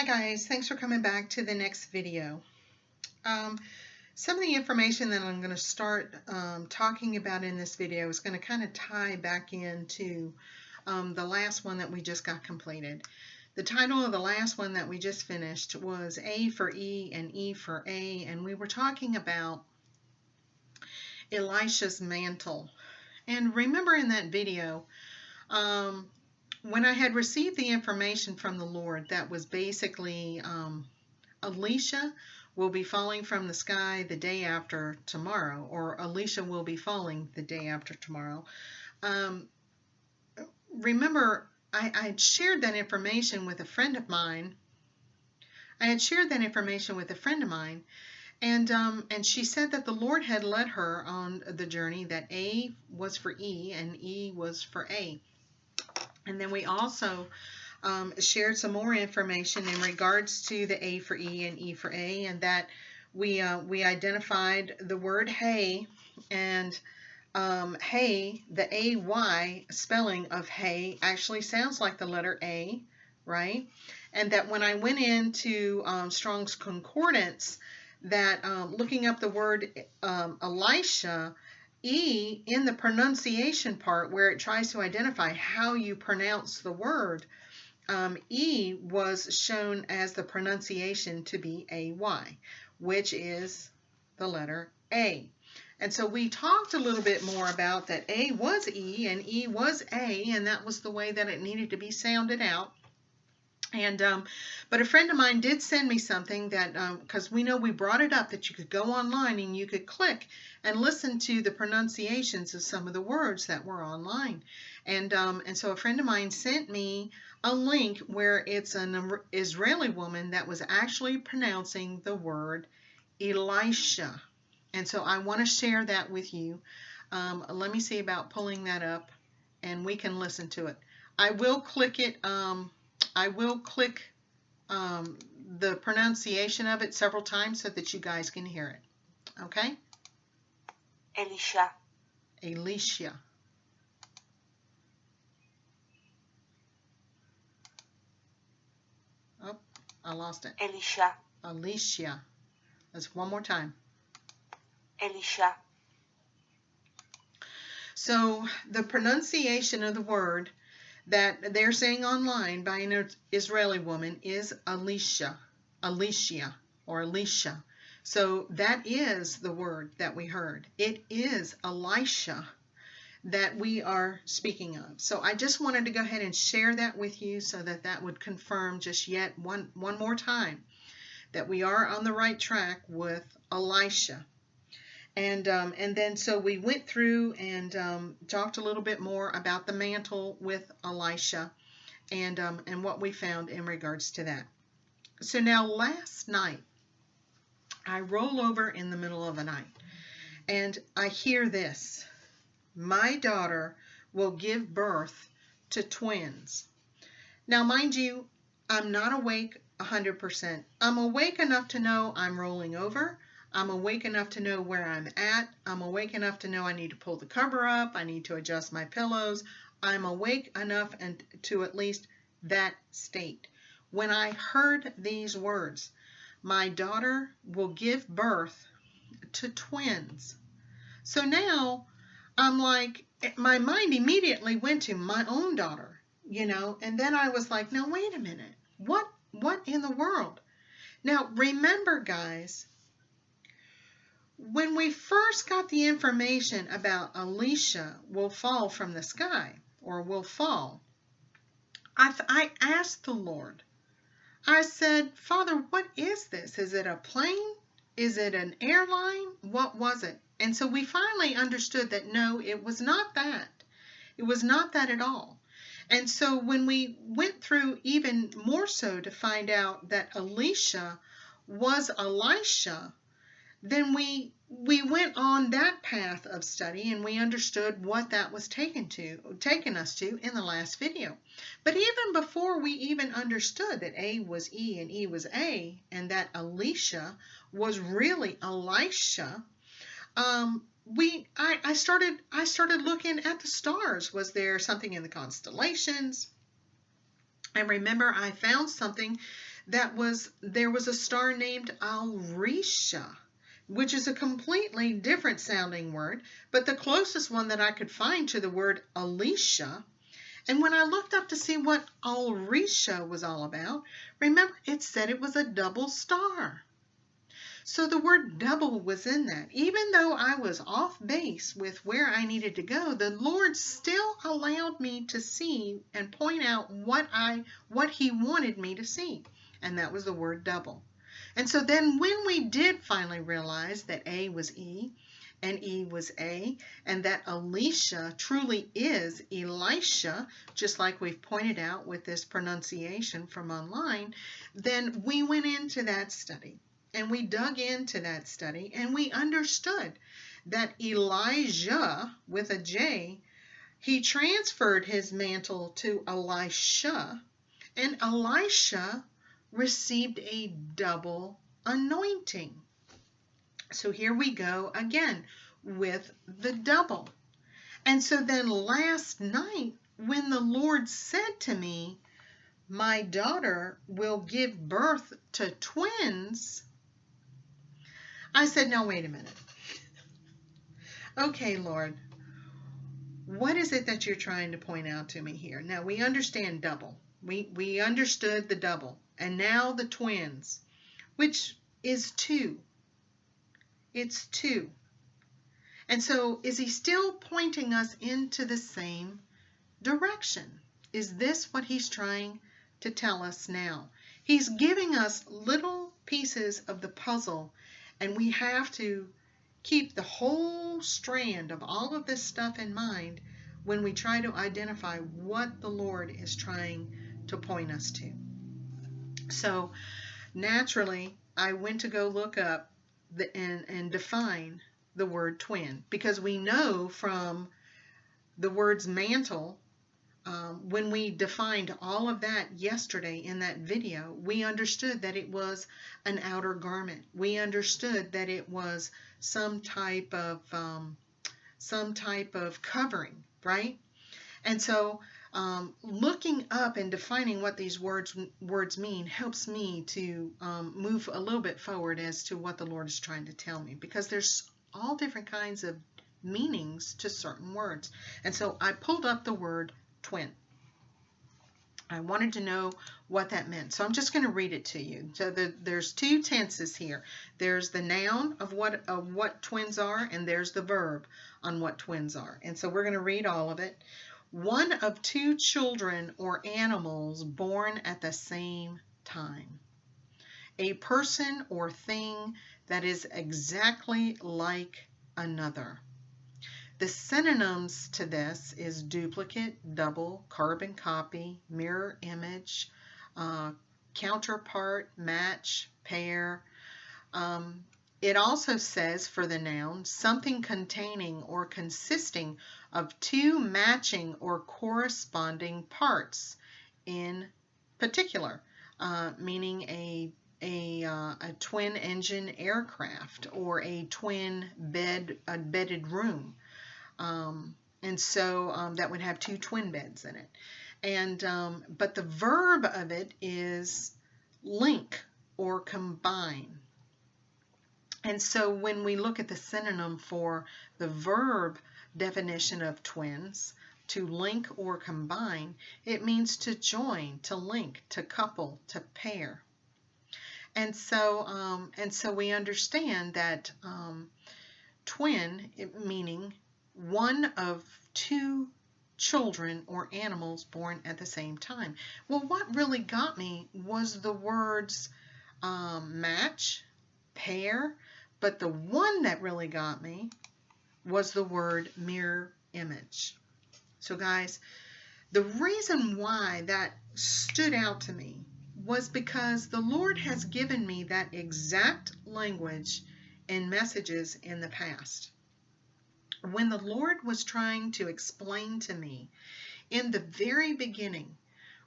Hi guys, thanks for coming back to the next video. Some of the information that I'm going to start talking about in this video is going to kind of tie back into the last one that we just got completed. The title of the last one that we just finished was A for E and E for A, and we were talking about Elisha's mantle. And remember in that video, when I had received the information from the Lord that was basically Elisha will be falling from the sky the day after tomorrow, or Elisha will be falling the day after tomorrow. Remember, I had shared that information with a friend of mine. And she said that the Lord had led her on the journey, that A was for E and E was for A. And then we also shared some more information in regards to the A for E and E for A, and that we identified the word hay, and hay, the A-Y spelling of hay actually sounds like the letter A, right? And that when I went into Strong's Concordance, that looking up the word Elisha, E in the pronunciation part where it tries to identify how you pronounce the word, E was shown as the pronunciation to be A-Y, which is the letter A. And so we talked a little bit more about that A was E and E was A, and that was the way that it needed to be sounded out. And but a friend of mine did send me something that, because we know we brought it up, that you could go online and you could click and listen to the pronunciations of some of the words that were online. And so a friend of mine sent me a link where it's an Israeli woman that was actually pronouncing the word Elisha. And so I want to share that with you. Let me see about pulling that up, and we can listen to it. I will click it. I will click the pronunciation of it several times so that you guys can hear it. Okay? Elisha. Elisha. Oh, I lost it. Elisha. Elisha. Let's one more time. Elisha. So the pronunciation of the word that they're saying online by an Israeli woman is Elisha, or Elisha. So that is the word that we heard. It is Elisha that we are speaking of. So I just wanted to go ahead and share that with you so that that would confirm just yet one more time that we are on the right track with Elisha. And then so we went through and talked a little bit more about the mantle with Elisha, and what we found in regards to that. So now last night, I roll over in the middle of the night, and I hear this: my daughter will give birth to twins. Now, mind you, I'm not awake 100%. I'm awake enough to know I'm rolling over. I'm awake enough to know where I'm at. I'm awake enough to know I need to pull the cover up. I need to adjust my pillows. I'm awake enough and to at least that state. When I heard these words, my daughter will give birth to twins. So now I'm like, my mind immediately went to my own daughter, and then I was like, now wait a minute. What in the world? Now remember, guys, when we first got the information about Elisha will fall from the sky, or will fall, I asked the Lord. I said, Father, what is this? Is it a plane? Is it an airline? What was it? And so we finally understood that no, it was not that. It was not that at all. And so when we went through even more so to find out that Elisha was Elisha, then we went on that path of study, and we understood what that was taken us to in the last video. But even before we even understood that A was E and E was A, and that Elisha was really Elisha, I started looking at the stars. Was there something in the constellations? And remember, I found something there was a star named Alrisha, which is a completely different sounding word, but the closest one that I could find to the word Alicia. And when I looked up to see what Alrisha was all about, remember it said it was a double star. So the word double was in that. Even though I was off base with where I needed to go, the Lord still allowed me to see and point out what he wanted me to see. And that was the word double. And so then when we did finally realize that A was E and E was A, and that Alicia truly is Elisha, just like we've pointed out with this pronunciation from online, then we went into that study. And we dug into that study and we understood that Elijah, with a J, he transferred his mantle to Elisha, and Elisha received a double anointing. So here we go again with the double. And so then last night, when the Lord said to me, my daughter will give birth to twins, I said, no, wait a minute. Okay, Lord, what is it that you're trying to point out to me here? Now, we understand double. We understood the double. And now the twins, which is two. It's two. And so is he still pointing us into the same direction? Is this what he's trying to tell us now? He's giving us little pieces of the puzzle, and we have to keep the whole strand of all of this stuff in mind when we try to identify what the Lord is trying to point us to. So naturally, I went to go look up and define the word twin, because we know from the words mantle, when we defined all of that yesterday in that video, we understood that it was an outer garment. We understood that it was some type of covering, right? And so looking up and defining what these words mean helps me to move a little bit forward as to what the Lord is trying to tell me, because there's all different kinds of meanings to certain words. And so I pulled up the word twin. I wanted to know what that meant. So I'm just going to read it to you. So there's two tenses here. There's the noun of what twins are, and there's the verb on what twins are. And so we're going to read all of it. One of two children or animals born at the same time. A person or thing that is exactly like another. The synonyms to this is duplicate, double, carbon copy, mirror image, counterpart, match, pair. It also says for the noun, something containing or consisting of two matching or corresponding parts in particular, meaning a twin engine aircraft or a twin bedded room. And so that would have two twin beds in it. And but the verb of it is link or combine. And so when we look at the synonym for the verb definition of twins, to link or combine, it means to join, to link, to couple, to pair. And so we understand that twin, meaning one of two children or animals born at the same time. Well, what really got me was the words match, pair, but the one that really got me was the word mirror image. So guys, the reason why that stood out to me was because the Lord has given me that exact language in messages in the past. When the Lord was trying to explain to me in the very beginning,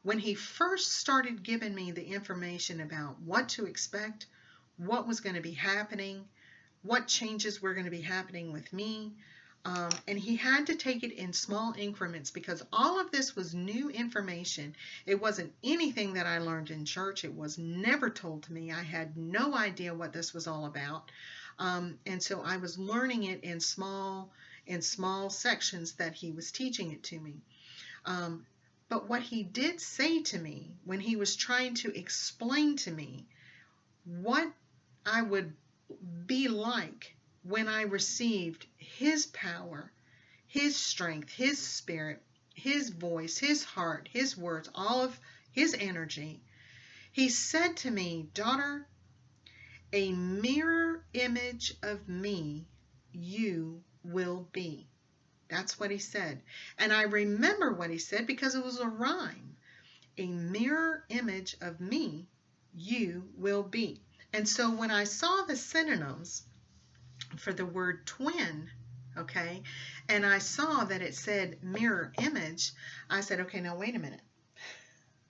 when he first started giving me the information about what to expect, what was going to be happening, what changes were going to be happening with me, And he had to take it in small increments because all of this was new information. It wasn't anything that I learned in church. It was never told to me. I had no idea what this was all about. And so I was learning it in small sections that he was teaching it to me. But what he did say to me when he was trying to explain to me what I would be like when I received his power, his strength, his spirit, his voice, his heart, his words, all of his energy, he said to me, "Daughter, a mirror image of me you will be." That's what he said. And I remember what he said because it was a rhyme. A mirror image of me you will be. And so when I saw the synonyms for the word twin, okay, and I saw that it said mirror image, I said, okay, now wait a minute.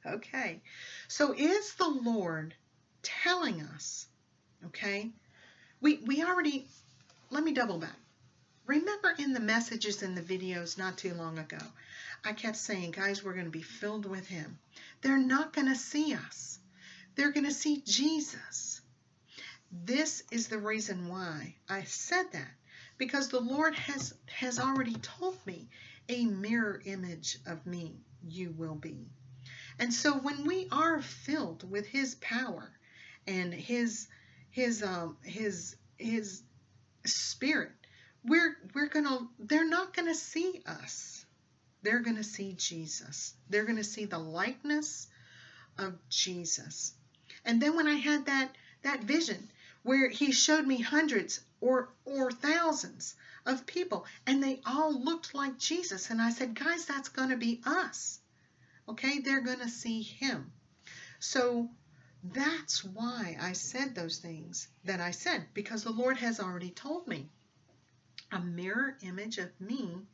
Okay, so is the Lord telling us, okay, we already, let me double back. Remember in the messages and the videos not too long ago, I kept saying, guys, we're going to be filled with him. They're not going to see us. They're going to see Jesus. This is the reason why I said that, because the Lord has already told me, a mirror image of me you will be. And so when we are filled with his power and his spirit, they're not gonna see us. They're gonna see Jesus. They're gonna see the likeness of Jesus. And then when I had that vision where he showed me hundreds or thousands of people, and they all looked like Jesus, and I said, guys, that's gonna be us. Okay, they're gonna see him. So that's why I said those things that I said, because the Lord has already told me, a mirror image of me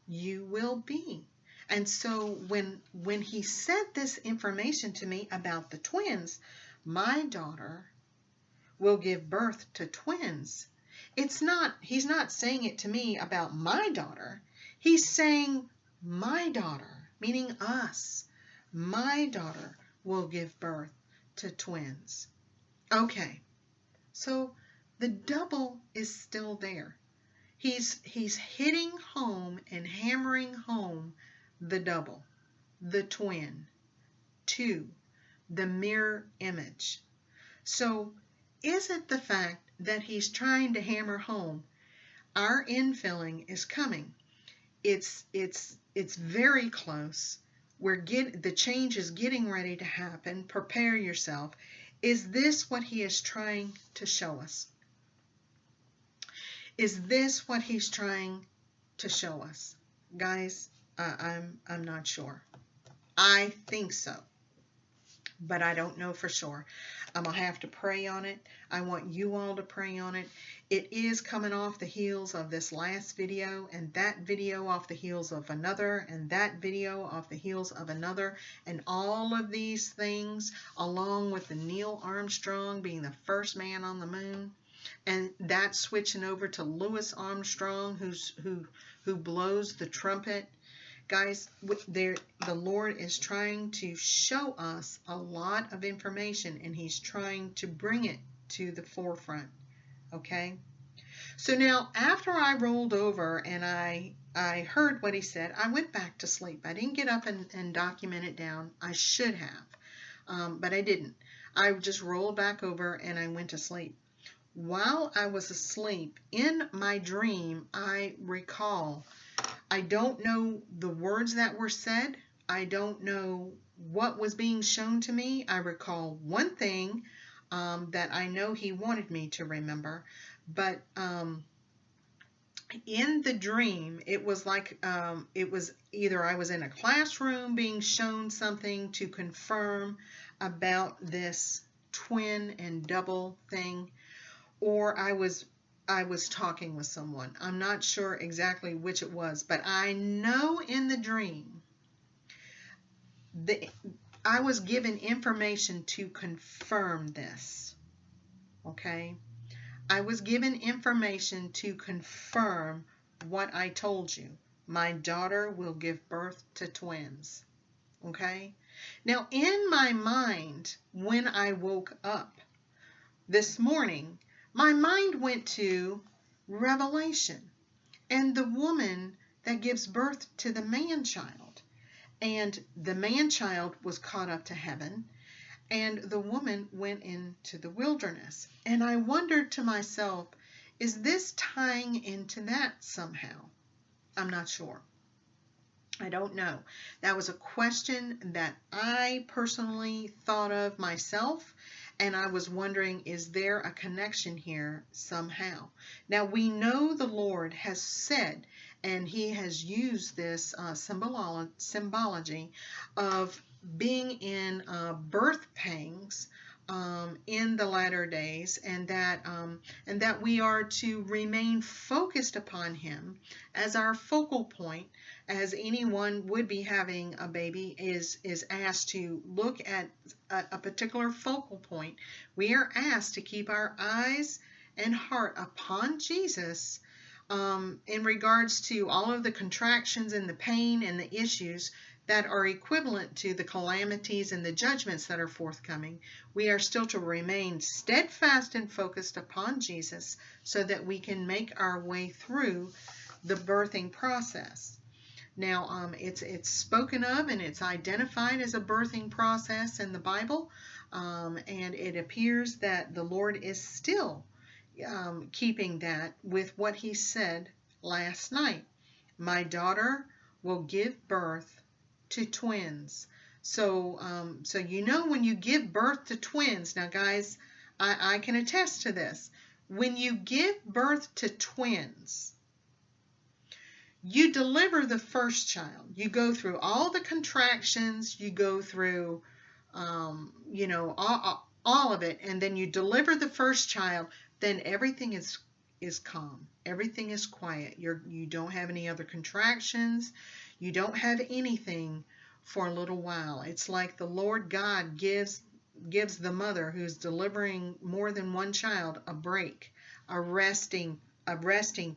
you will be. And so when he said this information to me about the twins, my daughter will give birth to twins. He's not saying it to me about my daughter. He's saying my daughter, meaning us. My daughter will give birth to twins. Okay, so the double is still there. He's hitting home and hammering home the double, the twin, two, the mirror image. So is it the fact that he's trying to hammer home our infilling is coming? It's very close. The change is getting ready to happen. Prepare yourself. Is this what he is trying to show us? Is this what he's trying to show us? Guys, I'm not sure. I think so, but I don't know for sure. I'm going to have to pray on it. I want you all to pray on it. It is coming off the heels of this last video, and that video off the heels of another, and that video off the heels of another, and all of these things, along with the Neil Armstrong being the first man on the moon, and that switching over to Louis Armstrong, who blows the trumpet. Guys, the Lord is trying to show us a lot of information, and he's trying to bring it to the forefront. Okay? So now, after I rolled over and I heard what he said, I went back to sleep. I didn't get up and document it down. I should have, but I didn't. I just rolled back over and I went to sleep. While I was asleep, in my dream, I recall, I don't know the words that were said. I don't know what was being shown to me. I recall one thing that I know he wanted me to remember, but in the dream, it was like it was either I was in a classroom being shown something to confirm about this twin and double thing, or I was talking with someone. I'm not sure exactly which it was, but I know in the dream that I was given information to confirm this. Okay? I was given information to confirm what I told you. My daughter will give birth to twins. Okay? Now, in my mind, when I woke up this morning, my mind went to Revelation and the woman that gives birth to the man-child. And the man-child was caught up to heaven, and the woman went into the wilderness. And I wondered to myself, is this tying into that somehow? I'm not sure. I don't know. That was a question that I personally thought of myself, and I was wondering, is there a connection here somehow? Now, we know the Lord has said, and he has used this symbology of being in birth pangs in the latter days, and that we are to remain focused upon him as our focal point, as anyone would be having a baby is asked to look at a particular focal point. We are asked to keep our eyes and heart upon Jesus in regards to all of the contractions and the pain and the issues that are equivalent to the calamities and the judgments that are forthcoming. We are still to remain steadfast and focused upon Jesus so that we can make our way through the birthing process. Now, it's spoken of and it's identified as a birthing process in the Bible, and it appears that the Lord is still keeping that with what he said last night. My daughter will give birth to twins. So when you give birth to twins, now guys, I can attest to this. When you give birth to twins, you deliver the first child. You go through all the contractions. You go through, all of it, and then you deliver the first child. Then everything is calm. Everything is quiet. You don't have any other contractions. You don't have anything for a little while. It's like the Lord God gives the mother who's delivering more than one child a break, a resting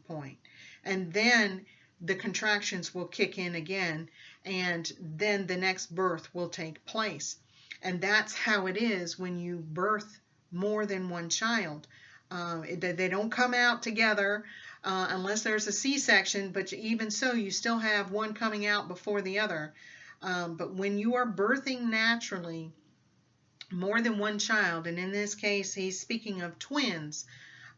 point, and then the contractions will kick in again, and then the next birth will take place. And that's how it is when you birth more than one child. They don't come out together unless there's a C-section, but even so, you still have one coming out before the other. But when you are birthing naturally more than one child, and in this case, he's speaking of twins,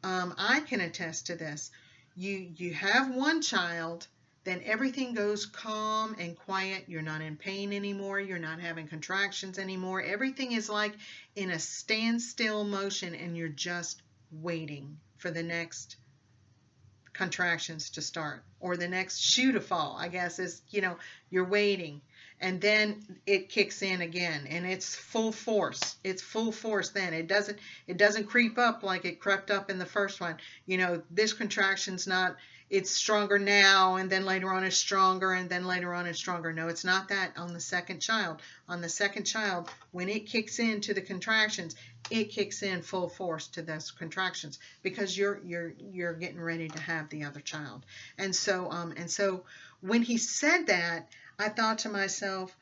I can attest to this. You have one child, then everything goes calm and quiet. You're not in pain anymore. You're not having contractions anymore. Everything is like in a standstill motion, and you're just waiting for the next contractions to start, or the next shoe to fall, I guess, is, you're waiting. And then it kicks in again, and it's full force. It's full force then. It doesn't creep up like it crept up in the first one. This contraction's not, it's stronger now, and then later on it's stronger, and then later on it's stronger. No, it's not that on the second child. On the second child, when it kicks into the contractions, it kicks in full force to those contractions, because you're getting ready to have the other child. And so when he said that, I thought to myself,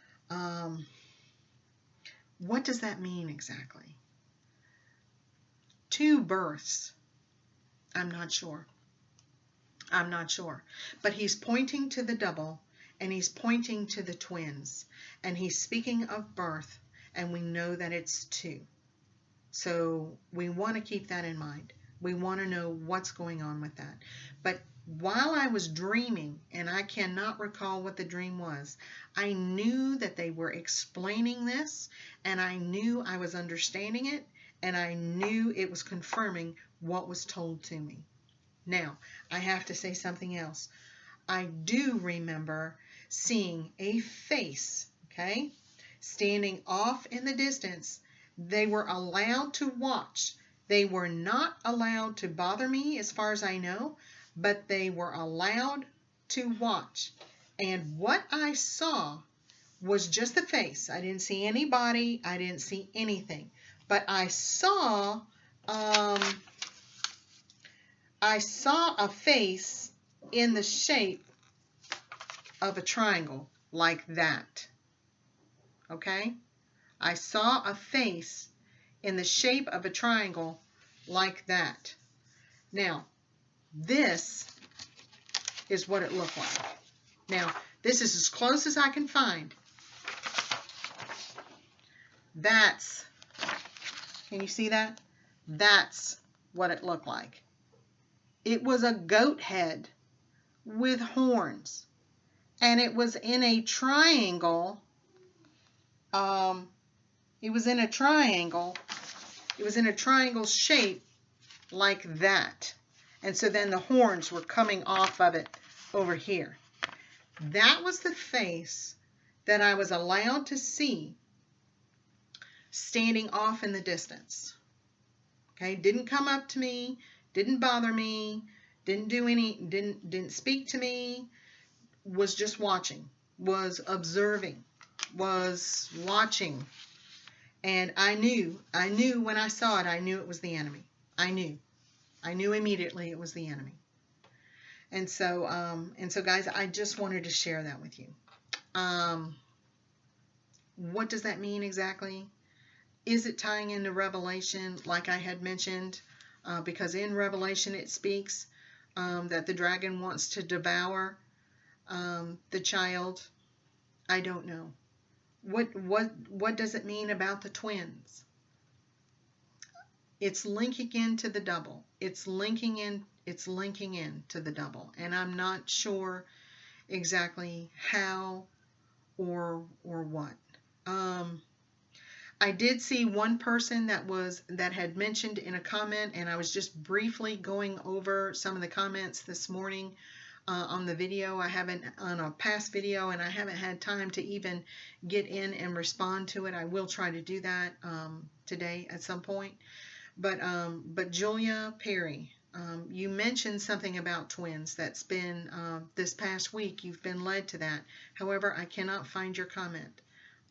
what does that mean exactly? 2 births. I'm not sure. But he's pointing to the double, and he's pointing to the twins, and he's speaking of birth, and we know that it's 2. So we want to keep that in mind. We want to know what's going on with that. But while I was dreaming, and I cannot recall what the dream was, I knew that they were explaining this, and I knew I was understanding it, and I knew it was confirming what was told to me. Now, I have to say something else. I do remember seeing a face, standing off in the distance. They were allowed to watch. They were not allowed to bother me, as far as I know, but they were allowed to watch. And what I saw was just the face. I didn't see any body. I didn't see anything. But I saw a face in the shape of a triangle like that. Okay? I saw a face in the shape of a triangle like that. Now, this is what it looked like. Now, this is as close as I can find. That's, can you see that? That's what it looked like. It was a goat head with horns, and it was in a triangle. It was in a triangle. It was in a triangle shape like that. And so then the horns were coming off of it over here. That was the face that I was allowed to see standing off in the distance. Okay, didn't come up to me, didn't bother me, didn't speak to me, was just watching, was observing, was watching. And I knew when I saw it, I knew it was the enemy. I knew immediately it was the enemy. And so guys, I just wanted to share that with you. What does that mean exactly? Is it tying into Revelation, like I had mentioned? Because in Revelation it speaks that the dragon wants to devour the child. I don't know. What does it mean about the twins? It's linking into the double. It's linking in to the double, and I'm not sure exactly how or what. I did see one person that had mentioned in a comment, and I was just briefly going over some of the comments this morning on the video. I haven't, on a past video, and I haven't had time to even get in and respond to it. I will try to do that today at some point. But Julia Perry, you mentioned something about twins. That's been this past week. You've been led to that. However, I cannot find your comment.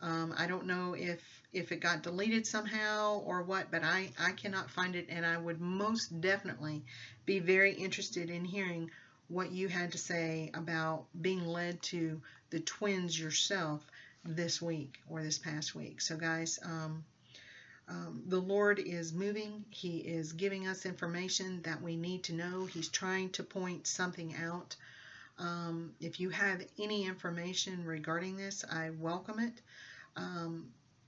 I don't know if it got deleted somehow or what, but I cannot find it, and I would most definitely be very interested in hearing what you had to say about being led to the twins yourself this week or this past week. So guys, the Lord is moving. He is giving us information that we need to know. He's trying to point something out. If you have any information regarding this, I welcome it.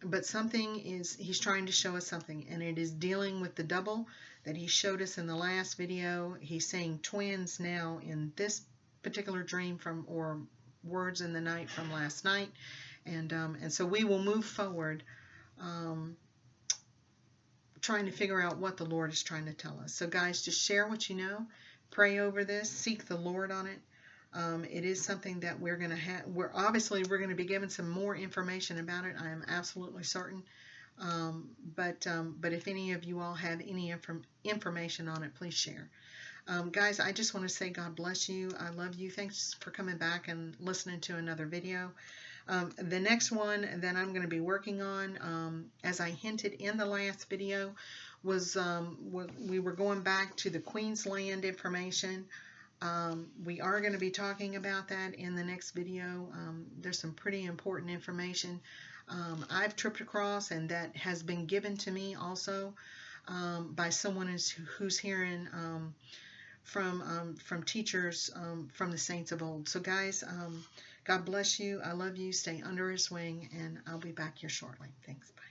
But he's trying to show us something, and it is dealing with the double that he showed us in the last video. He's saying twins now in this particular dream or words in the night from last night. And so we will move forward trying to figure out what the Lord is trying to tell us. So guys, just share what you know. Pray over this. Seek the Lord on it. It is something that we're going to have. We're going to be given some more information about it. I am absolutely certain. But if any of you all have any information on it, please share. Guys, I just want to say God bless you. I love you. Thanks for coming back and listening to another video. The next one that I'm going to be working on, as I hinted in the last video, was we were going back to the Queensland information. We are going to be talking about that in the next video. There's some pretty important information I've tripped across, and that has been given to me also by someone who's hearing from teachers from the saints of old. So guys, God bless you. I love you. Stay under his wing, and I'll be back here shortly. Thanks. Bye.